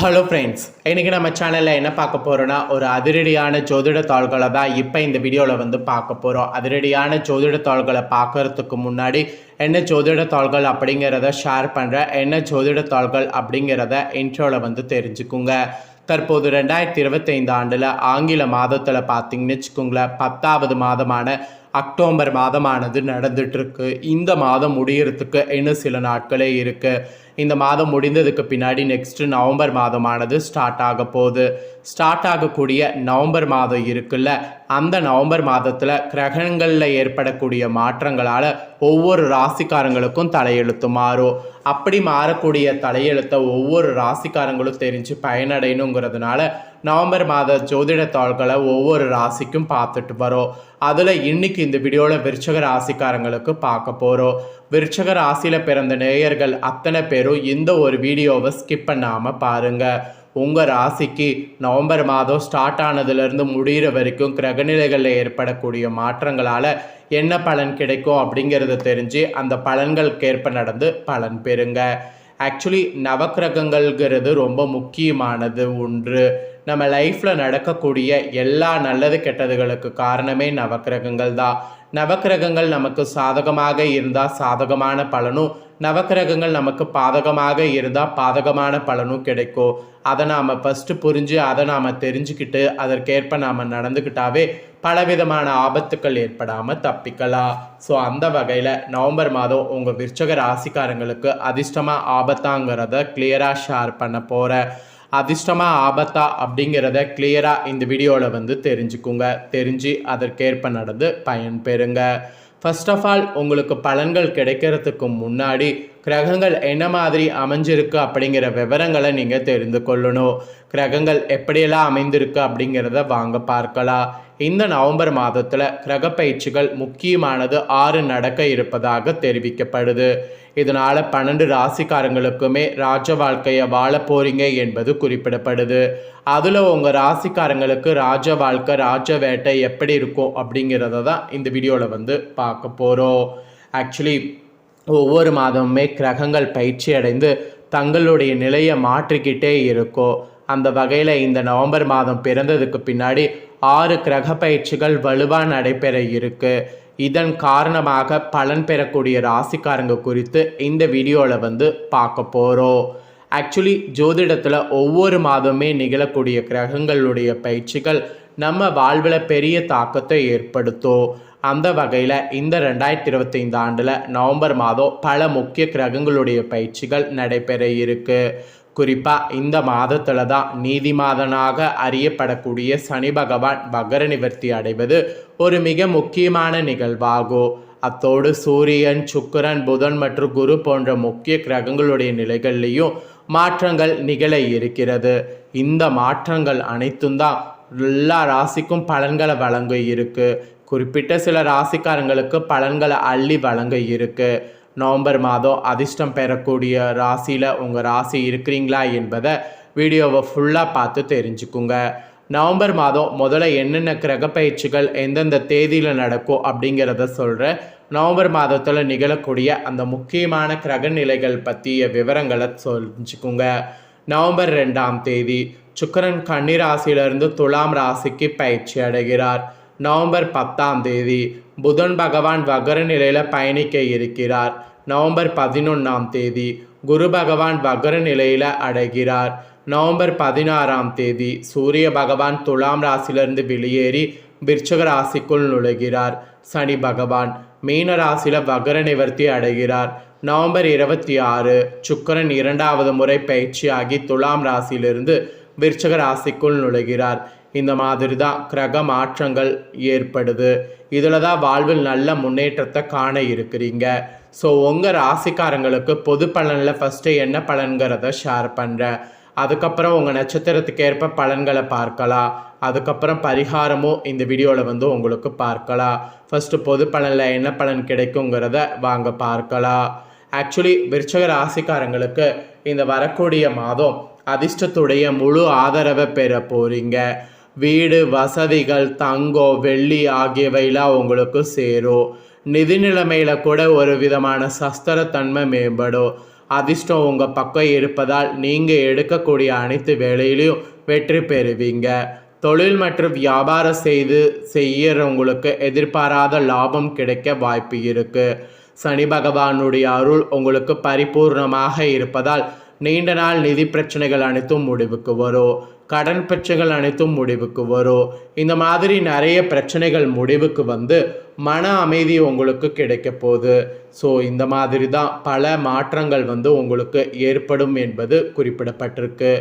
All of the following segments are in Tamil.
ஹலோ ஃப்ரெண்ட்ஸ், இன்றைக்கி நம்ம சேனலில் என்ன பார்க்க போகிறோன்னா ஒரு அதிரடியான ஜோதிட தாள்களை தான் இப்போ இந்த வீடியோவில் பார்க்க போகிறோம். அதிரடியான ஜோதிட தாள்களை பார்க்குறதுக்கு முன்னாடி என்ன ஜோதிட தாள்கள் அப்படிங்கிறத ஷேர் பண்ணுறேன். என்ன ஜோதிட தாள்கள் அப்படிங்கிறத இன்ட்ரோவில் தெரிஞ்சுக்குங்க. தற்போது 2025 ஆண்டில் ஆங்கில மாதத்தில் பார்த்தீங்கன்னு வச்சுக்கோங்களேன், 10வது மாதமான அக்டோபர் மாதமானது நடந்துகிட்ருக்கு. இந்த மாதம் முடிகிறதுக்கு இன்னும் சில நாட்களே இருக்குது. இந்த மாதம் முடிந்ததுக்கு பின்னாடி நெக்ஸ்ட்டு நவம்பர் மாதமானது ஸ்டார்ட் ஆக போகுது. ஸ்டார்ட் ஆகக்கூடிய நவம்பர் மாதம் இருக்குல்ல, அந்த நவம்பர் மாதத்தில் கிரகங்களில் ஏற்படக்கூடிய மாற்றங்களால் ஒவ்வொரு ராசிக்காரங்களுக்கும் தலையெழுத்து மாறும். அப்படி மாறக்கூடிய தலையெழுத்தை ஒவ்வொரு ராசிக்காரங்களும் தெரிஞ்சு பயனடையணுங்கிறதுனால நவம்பர் மாத ஜோதிட தாள்களை ஒவ்வொரு ராசிக்கும் பார்த்துட்டு வரோம். அதில் இன்றைக்கி இந்த வீடியோவில் விருச்சக ராசிக்காரங்களுக்கு பார்க்க போகிறோம். விருச்சக ராசியில் பிறந்த நேயர்கள் அத்தனை பேரும் இந்த ஒரு வீடியோவை ஸ்கிப் பண்ணாமல் பாருங்கள். உங்கள் ராசிக்கு நவம்பர் மாதம் ஸ்டார்ட் ஆனதுலேருந்து முடிகிற வரைக்கும் கிரகநிலைகளில் ஏற்படக்கூடிய மாற்றங்களால் என்ன பலன் கிடைக்கும் அப்படிங்கிறத தெரிஞ்சு அந்த பலன்களுக்கேற்ப நடந்து பலன் பெறுங்க. ஆக்சுவலி நவக்கிரகங்கள்ங்கிறது ரொம்ப முக்கியமானது ஒன்று. நம்ம லைஃப்பில் நடக்கக்கூடிய எல்லா நல்லது கெட்டதுகளுக்கு காரணமே நவக்கிரகங்கள் தான். நவக்கிரகங்கள் நமக்கு சாதகமாக இருந்தால் சாதகமான பலனும், நவக்கிரகங்கள் நமக்கு பாதகமாக இருந்தால் பாதகமான பலனும் கிடைக்கும். அதை நாம் ஃபஸ்ட்டு புரிஞ்சு அதை நாம் தெரிஞ்சுக்கிட்டு அதற்கேற்ப நாம் நடந்துக்கிட்டாவே பலவிதமான ஆபத்துக்கள் ஏற்படாமல் தப்பிக்கலாம். ஸோ அந்த வகையில் நவம்பர் மாதம் உங்கள் விருச்சக ராசிக்காரங்களுக்கு அதிர்ஷ்டமாக ஆபத்தாங்கிறத கிளியராக ஷேர் பண்ண போகிறேன். அதிர்ஷ்டமாக ஆபத்தா அப்படிங்கிறத கிளியராக இந்த வீடியோவில் தெரிஞ்சுக்குங்க. தெரிஞ்சு அதற்கேற்ப நடந்து பயன் பெறுங்க. ஃபர்ஸ்ட் ஆஃப் ஆல், உங்களுக்கு பலன்கள் கிடைக்கிறதுக்கு முன்னாடி கிரகங்கள் என்ன மாதிரி அமைஞ்சிருக்கு அப்படிங்கிற விவரங்களை நீங்கள் தெரிந்து கொள்ளணும். கிரகங்கள் எப்படியெல்லாம் அமைந்திருக்கு அப்படிங்கிறத வாங்க பார்க்கலாம். இந்த நவம்பர் மாதத்தில் கிரக பயிற்சிகள் முக்கியமானது 6 நடக்க இருப்பதாக தெரிவிக்கப்படுது. இதனால் 12 ராசிக்காரங்களுக்குமே ராஜ வாழ்க்கையை வாழ போகிறீங்க என்பது குறிப்பிடப்படுது. அதில் உங்கள் ராசிக்காரங்களுக்கு ராஜ வாழ்க்கை, ராஜ வேட்டை எப்படி இருக்கும் அப்படிங்கிறத தான் இந்த வீடியோவில் பார்க்க போகிறோம். ஆக்சுவலி ஒவ்வொரு மாதமுமே கிரகங்கள் பயிற்சி அடைந்து தங்களுடைய நிலையை மாற்றிக்கிட்டே இருக்கும். அந்த வகையில் இந்த நவம்பர் மாதம் பிறந்ததுக்கு பின்னாடி 6 கிரக பயிற்சிகள் வலுவாக நடைபெற இருக்குது. இதன் காரணமாக பலன் பெறக்கூடிய ராசிக்காரங்க குறித்து இந்த வீடியோவில் பார்க்க போகிறோம். ஆக்சுவலி ஜோதிடத்தில் ஒவ்வொரு மாதமே நிகழக்கூடிய கிரகங்களுடைய பயிற்சிகள் நம்ம வாழ்வில் பெரிய தாக்கத்தை ஏற்படுத்தும். அந்த வகையில் இந்த 2025 ஆண்டில் நவம்பர் மாதம் பல முக்கிய கிரகங்களுடைய பயிற்சிகள் நடைபெற இருக்குது. குறிப்பாக இந்த மாதத்தில் தான் நீதிமாதனாக அறியப்படக்கூடிய சனி பகவான் வக்ர நிவர்த்தி அடைவது ஒரு மிக முக்கியமான நிகழ்வாகும். அத்தோடு சூரியன், சுக்கிரன், புதன் மற்றும் குரு போன்ற முக்கிய கிரகங்களுடைய நிலைகள்லேயும் மாற்றங்கள் நிகழ இருக்கிறது. இந்த மாற்றங்கள் அனைத்தும் தான் எல்லா ராசிக்கும் பலன்களை வழங்க இருக்கு. குறிப்பிட்ட சில ராசிக்காரங்களுக்கு பலன்களை அள்ளி வழங்க இருக்கு. நவம்பர் மாதம் அதிர்ஷ்டம் பெறக்கூடிய ராசியில் உங்கள் ராசி இருக்கிறீங்களா என்பதை வீடியோவை ஃபுல்லாக பார்த்து தெரிஞ்சுக்குங்க. நவம்பர் மாதம் முதல்ல என்னென்ன கிரக பயிற்சிகள் எந்தெந்த தேதியில் நடக்கும் அப்படிங்கிறத சொல்கிறேன். நவம்பர் மாதத்தில் நிகழக்கூடிய அந்த முக்கியமான கிரக நிலைகள் பற்றிய விவரங்களை தெரிஞ்சுக்குங்க. நவம்பர் 2ஆம் தேதி சுக்கிரன் கன்னி ராசியிலிருந்து துலாம் ராசிக்கு பயிற்சி அடைகிறார். நவம்பர் 10ஆம் தேதி புதன் பகவான் வக்ர நிலையில் பயணிக்க இருக்கிறார். நவம்பர் 11ஆம் தேதி குரு பகவான் வக்ர நிலையில் அடைகிறார். நவம்பர் 16ஆம் தேதி சூரிய பகவான் துலாம் ராசியிலிருந்து வெளியேறி விருச்சக ராசிக்குள் நுழைகிறார். சனி பகவான் மீன ராசியில் வக்ர நிவர்த்தி அடைகிறார். நவம்பர் 26 சுக்கிரன் 2வது முறை பயிற்சியாகி துலாம் ராசியிலிருந்து விருச்சக ராசிக்குள் நுழைகிறார். இந்த மாதிரி தான் கிரக மாற்றங்கள் ஏற்படுது. இதில் தான் வாழ்வில் நல்ல முன்னேற்றத்தை காண இருக்கிறீங்க. ஸோ உங்கள் ராசிக்காரங்களுக்கு பொது பலனில் ஃபஸ்ட்டு என்ன பலன்கிறத ஷேர் பண்ணுறேன். அதுக்கப்புறம் உங்கள் நட்சத்திரத்துக்கு ஏற்ப பலன்களை பார்க்கலாம். அதுக்கப்புறம் பரிகாரமும் இந்த வீடியோவில் உங்களுக்கு பார்க்கலாம். ஃபஸ்ட்டு பொது பலனில் என்ன பலன் கிடைக்குங்கிறத வாங்க பார்க்கலாம். ஆக்சுவலி விருச்சக ராசிக்காரங்களுக்கு இந்த வரக்கூடிய மாதம் அதிர்ஷ்டத்துடைய முழு ஆதரவை பெற போகிறீங்க. வீடு, வசதிகள், தங்கம், வெள்ளி ஆகியவையெல்லாம் உங்களுக்கு சேரும். நிதி நிலைமையில் கூட ஒரு விதமான சஸ்திரத்தன்மை மேம்படும். அதிர்ஷ்டம் உங்கள் பக்கம் இருப்பதால் நீங்கள் எடுக்கக்கூடிய அனைத்து வேலையிலையும் வெற்றி பெறுவீங்க. தொழில் மற்றும் வியாபாரம் செய்யறவங்களுக்கு எதிர்பாராத லாபம் கிடைக்க வாய்ப்பு இருக்குது. சனி பகவானுடைய அருள் உங்களுக்கு பரிபூர்ணமாக இருப்பதால் நீண்ட நாள் நிதி பிரச்சனைகள் அனைத்தும் முடிவுக்கு வரும். கடன் பிரச்சனைகள் அனைத்தும் முடிவுக்கு வரும். இந்த மாதிரி நிறைய பிரச்சனைகள் முடிவுக்கு வந்து மன அமைதி உங்களுக்கு கிடைக்க போகுது. ஸோ இந்த மாதிரி தான் பல மாற்றங்கள் வந்து உங்களுக்கு ஏற்படும் என்பது குறிப்பிடப்பட்டிருக்கு.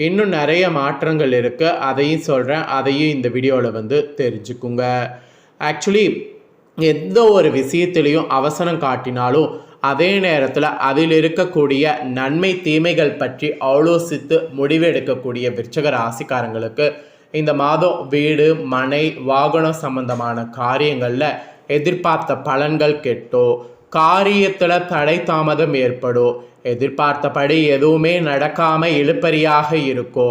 இன்னும் நிறைய மாற்றங்கள் இருக்குது, அதையும் சொல்கிறேன். அதையும் இந்த வீடியோவில் வந்து தெரிஞ்சுக்குங்க. ஆக்சுவலி எந்த ஒரு விஷயத்திலையும் அவசரம் காட்டினாலும் அதே நேரத்தில் அதில் இருக்கக்கூடிய நன்மை தீமைகள் பற்றி ஆலோசித்து முடிவெடுக்கக்கூடிய விருச்சிக ராசிக்காரங்களுக்கு இந்த மாதம் வீடு மனை வாகனம் சம்பந்தமான காரியங்களில் எதிர்பார்த்த பலன்கள் கெட்டோ, காரியத்தில் தடை தாமதம் ஏற்படும், எதிர்பார்த்தபடி எதுவுமே நடக்காமல் இழுபறியாக இருக்கோ,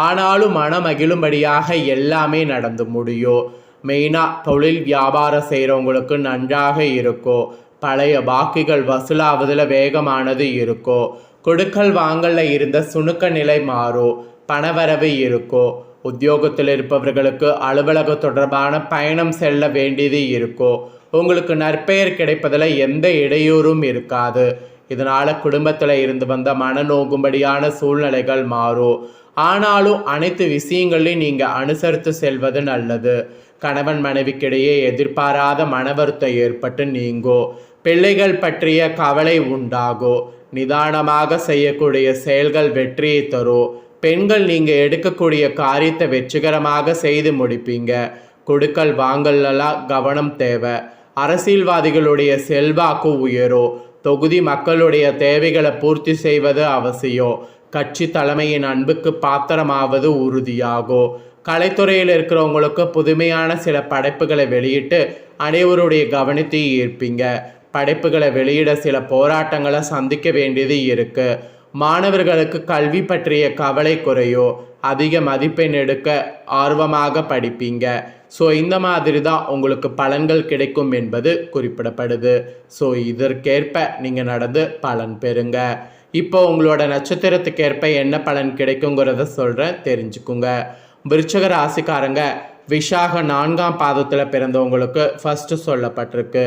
ஆனாலும் மனமகிழும்படியாக எல்லாமே நடந்து முடியும். மெயினாக தொழில் வியாபாரம் செய்கிறவங்களுக்கு நன்றாக இருக்கும். பழைய பாக்கிகள் வசூலாவதில் வேகமானது இருக்கும். கொடுக்கல் வாங்கலில் இருந்த சுணுக்க நிலை மாறும். பணவரவு இருக்கும். உத்தியோகத்தில் இருப்பவர்களுக்கு அலுவலக தொடர்பான பயணம் செல்ல வேண்டியது இருக்கும். உங்களுக்கு நற்பெயர் கிடைப்பதில் எந்த இடையூறும் இருக்காது. இதனால் குடும்பத்தில் இருந்து வந்த மனநோகும்படியான சூழ்நிலைகள் மாறும். ஆனாலும் அனைத்து விஷயங்களையும் நீங்கள் அனுசரித்து செல்வது நல்லது. கணவன் மனைவிக்கிடையே எதிர்பாராத மன வருத்தம் ஏற்பட்டு நீங்கோ. பிள்ளைகள் பற்றிய கவலை உண்டாகோ. நிதானமாக செய்யக்கூடிய செயல்கள் வெற்றியை தரும். பெண்கள் நீங்கள் எடுக்கக்கூடிய காரியத்தை வெற்றிகரமாக செய்து முடிப்பீங்க. கொடுக்கல் வாங்கலாம் கவனம் தேவை. அரசியல்வாதிகளுடைய செல்வாக்கு உயரும். தொகுதி மக்களுடைய தேவைகளை பூர்த்தி செய்வது அவசியம். கட்சி தலைமையின் அன்புக்கு பாத்திரமாவது உறுதியாகும். கலைத்துறையில் இருக்கிறவங்களுக்கு புதுமையான சில படைப்புகளை வெளியிட்டு அனைவருடைய கவனத்தை ஈர்ப்பீங்க. படைப்புகளை வெளியிட சில போராட்டங்களை சந்திக்க வேண்டியது இருக்குது. மாணவர்களுக்கு கல்வி பற்றிய கவலை குறையோ. அதிக மதிப்பெண் எடுக்க ஆர்வமாக படிப்பீங்க. ஸோ இந்த மாதிரி தான் உங்களுக்கு பலன்கள் கிடைக்கும் என்பது குறிப்பிடப்படுது. ஸோ இதற்கேற்ப நீங்கள் நடந்து பலன் பெறுங்க. இப்போ உங்களோட நட்சத்திரத்துக்கேற்ப என்ன பலன் கிடைக்குங்கிறத சொல்கிறேன், தெரிஞ்சுக்குங்க. விருச்சிக ராசிக்காரங்க விஷாக 4ஆம் பாதத்தில் பிறந்தவங்களுக்கு ஃபஸ்ட்டு சொல்லப்பட்டிருக்கு.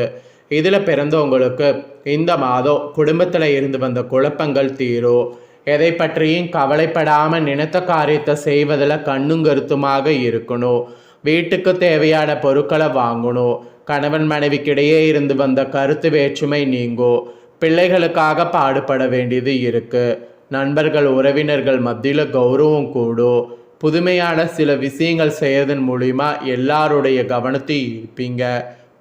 இதில் பிறந்தவங்களுக்கு இந்த மாதம் குடும்பத்தில் இருந்து வந்த குழப்பங்கள் தீரும். எதை பற்றியும் கவலைப்படாமல் நினைத்த காரியத்தை செய்வதில் கண்ணும் கருத்துமாக இருக்கணும். வீட்டுக்கு தேவையான பொருட்களை வாங்கணும். கணவன் மனைவிக்கிடையே இருந்து வந்த கருத்து வேற்றுமை நீங்கும். பிள்ளைகளுக்காக பாடுபட வேண்டியது இருக்குது. நண்பர்கள் உறவினர்கள் மத்தியில் கௌரவம் கூடும். புதுமையான சில விஷயங்கள் செய்யறதன் மூலிமா எல்லாருடைய கவனத்தை ஈர்ப்பீங்க.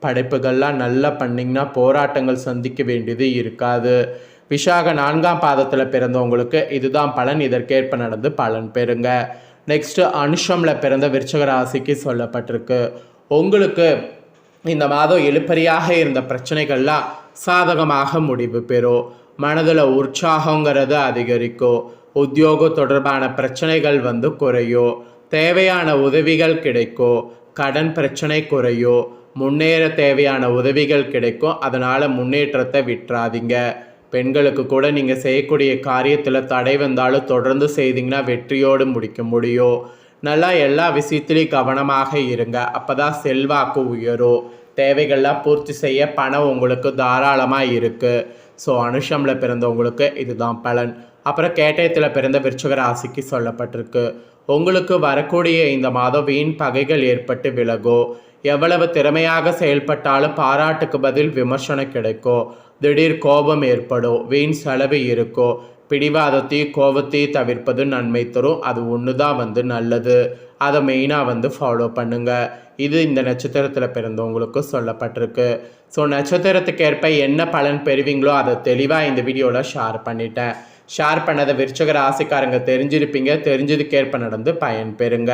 படைப்புகள்லாம் நல்லா பண்ணிங்கன்னா போராட்டங்கள் சந்திக்க வேண்டியது இருக்காது. விஷாக 4ஆம் பாதத்தில் பிறந்தவங்களுக்கு இதுதான் பலன். இதற்கேற்ப நடந்து பலன் பெறுங்க. நெக்ஸ்ட்டு அனுஷமில் பிறந்த விருச்சிக ராசிக்கு சொல்லப்பட்டிருக்கு. உங்களுக்கு இந்த மாதம் இழுபறியாக இருந்த பிரச்சனைகள்லாம் சாதகமாக முடிவு பெறும். மனதில் உற்சாகங்கிறது அதிகரிக்கும். உத்தியோக தொடர்பான பிரச்சனைகள் வந்து குறையும். தேவையான உதவிகள் கிடைக்கும். கடன் பிரச்சனை குறையும். முன்னேற தேவையான உதவிகள் கிடைக்கும். அதனால் முன்னேற்றத்தை விட்டுறாதீங்க. பெண்களுக்கு கூட நீங்கள் செய்யக்கூடிய காரியத்தில் தடை வந்தாலும் தொடர்ந்து செய்தீங்கன்னா வெற்றியோடு முடிக்க முடியும். நல்லா எல்லா விஷயத்துலையும் கவனமாக இருங்க. அப்போ தான் செல்வாக்கு உயரும். தேவைகள்லாம் பூர்த்தி செய்ய பணம் உங்களுக்கு தாராளமாக இருக்குது. ஸோ அனுஷமில் பிறந்தவங்களுக்கு இதுதான் பலன். அப்புறம் கேட்டயத்தில் பிறந்த விருச்சிக ராசிக்கு சொல்லப்பட்டிருக்கு. உங்களுக்கு வரக்கூடிய இந்த மாதம் வீண் பகைகள் ஏற்பட்டு விலகும். எவ்வளவு திறமையாக செயல்பட்டாலும் பாராட்டுக்கு பதில் விமர்சனம் கிடைக்கும். திடீர் கோபம் ஏற்படும். வீண் செலவு இருக்கும். பிடிவாதத்தையும் கோபத்தையும் தவிர்ப்பது நன்மை தரும். அது ஒன்று தான் வந்து நல்லது. அதை மெயினாக வந்து ஃபாலோ பண்ணுங்கள். இது இந்த நட்சத்திரத்தில் பிறந்தவங்களுக்கு சொல்லப்பட்டிருக்கு. ஸோ நட்சத்திரத்துக்கு ஏற்ப என்ன பலன் பெறுவீங்களோ அதை தெளிவாக இந்த வீடியோவில் ஷேர் பண்ணிட்டேன். ஷேர் பண்ணதை விருச்சிக ராசிக்காரங்க தெரிஞ்சிருப்பீங்க. தெரிஞ்சதுக்கேற்ப நடந்து பயன் பெறுங்க.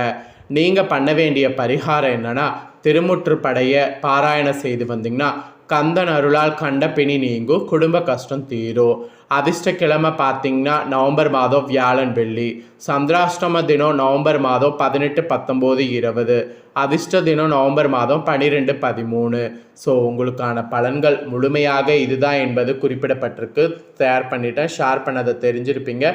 நீங்கள் பண்ண வேண்டிய பரிகாரம் என்னென்னா, திருமுற்று படைய பாராயணம் செய்து வந்தீங்கன்னா கந்தன் அருளால் கண்ட பிணி நீங்கும், குடும்ப கஷ்டம் தீரும். அதிர்ஷ்ட கிழமை பார்த்தீங்கன்னா நவம்பர் மாதம் வியாழன் வெள்ளி. சந்திராஷ்டம தினம் நவம்பர் மாதம் 18, 19, 20. அதிர்ஷ்ட தினம் நவம்பர் மாதம் 12, 13. ஸோ உங்களுக்கான பலன்கள் முழுமையாக இதுதான் என்பது குறிப்பிடப்பட்டிருக்கு. தயார் பண்ணிட்டேன், ஷேர் பண்ணதை தெரிஞ்சிருப்பீங்க.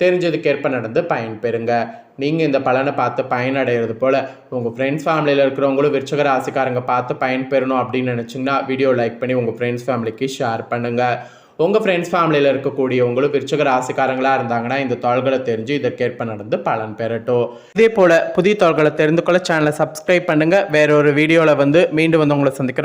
தெரிஞ்சதுக்கேற்ப நடந்து பயன்பெறுங்க. நீங்கள் இந்த பலனை பார்த்து பயனடைகிறது போல் உங்கள் ஃப்ரெண்ட்ஸ் ஃபேமிலியில் இருக்கிறவங்களும் விருச்சிக ராசிக்காரங்க பார்த்து பயன்பெறணும் அப்படின்னு நினச்சிங்கன்னா வீடியோ லைக் பண்ணி உங்கள் ஃப்ரெண்ட்ஸ் ஃபேமிலிக்கு ஷேர் பண்ணுங்கள். உங்கள் ஃப்ரெண்ட்ஸ் ஃபேமிலியில் இருக்கக்கூடியவங்களும் விருச்சிக ராசிக்காரங்களாக இருந்தாங்கன்னா இந்த தாள்களை தெரிஞ்சு இதற்கேற்ப நடந்து பலன் பெறட்டும். இதே போல் புதிய தாள்களை தெரிந்து கொள்ள சேனலை சப்ஸ்கிரைப் பண்ணுங்கள். வேற ஒரு வீடியோவில் மீண்டும் உங்களை சந்திக்கிறேன்.